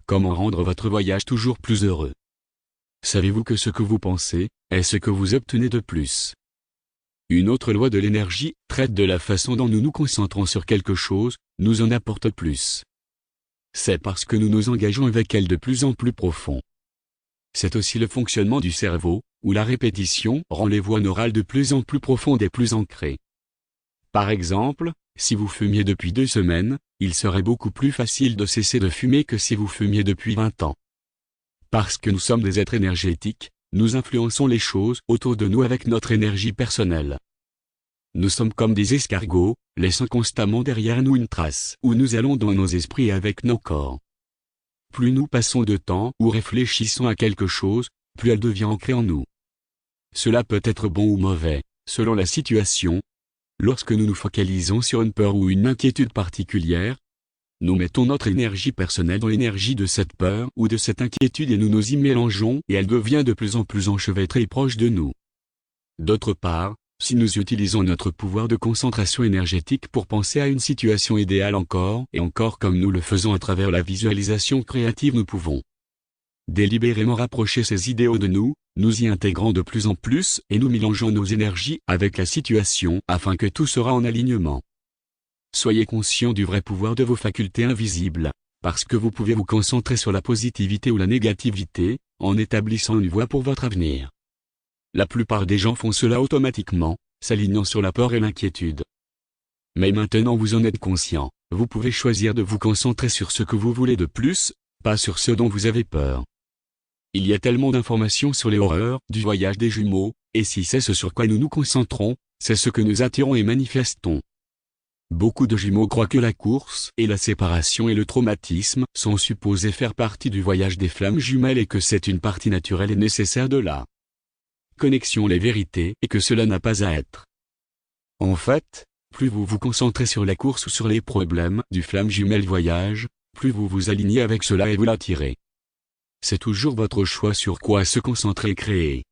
comment rendre votre voyage toujours plus heureux. Savez-vous que ce que vous pensez est ce que vous obtenez de plus? Une autre loi de l'énergie traite de la façon dont nous nous concentrons sur quelque chose, nous en apporte plus. C'est parce que nous nous engageons avec elle de plus en plus profond. C'est aussi le fonctionnement du cerveau, où la répétition rend les voies neurales de plus en plus profondes et plus ancrées. Par exemple, si vous fumiez depuis 2 semaines, il serait beaucoup plus facile de cesser de fumer que si vous fumiez depuis 20 ans. Parce que nous sommes des êtres énergétiques, nous influençons les choses autour de nous avec notre énergie personnelle. Nous sommes comme des escargots, laissant constamment derrière nous une trace où nous allons dans nos esprits et avec nos corps. Plus nous passons de temps ou réfléchissons à quelque chose, plus elle devient ancrée en nous. Cela peut être bon ou mauvais, selon la situation. Lorsque nous nous focalisons sur une peur ou une inquiétude particulière, nous mettons notre énergie personnelle dans l'énergie de cette peur ou de cette inquiétude et nous nous y mélangeons et elle devient de plus en plus enchevêtrée et proche de nous. D'autre part, si nous utilisons notre pouvoir de concentration énergétique pour penser à une situation idéale encore et encore comme nous le faisons à travers la visualisation créative, nous pouvons délibérément rapprocher ces idéaux de nous, nous y intégrant de plus en plus et nous mélangeons nos énergies avec la situation afin que tout sera en alignement. Soyez conscient du vrai pouvoir de vos facultés invisibles, parce que vous pouvez vous concentrer sur la positivité ou la négativité, en établissant une voie pour votre avenir. La plupart des gens font cela automatiquement, s'alignant sur la peur et l'inquiétude. Mais maintenant vous en êtes conscient, vous pouvez choisir de vous concentrer sur ce que vous voulez de plus, pas sur ce dont vous avez peur. Il y a tellement d'informations sur les horreurs du voyage des jumeaux, et si c'est ce sur quoi nous nous concentrons, c'est ce que nous attirons et manifestons. Beaucoup de jumeaux croient que la course et la séparation et le traumatisme sont supposés faire partie du voyage des flammes jumelles et que c'est une partie naturelle et nécessaire de la connexion, les vérités, et que cela n'a pas à être. En fait, plus vous vous concentrez sur la course ou sur les problèmes du flamme jumelle voyage, plus vous vous alignez avec cela et vous l'attirez. C'est toujours votre choix sur quoi se concentrer et créer.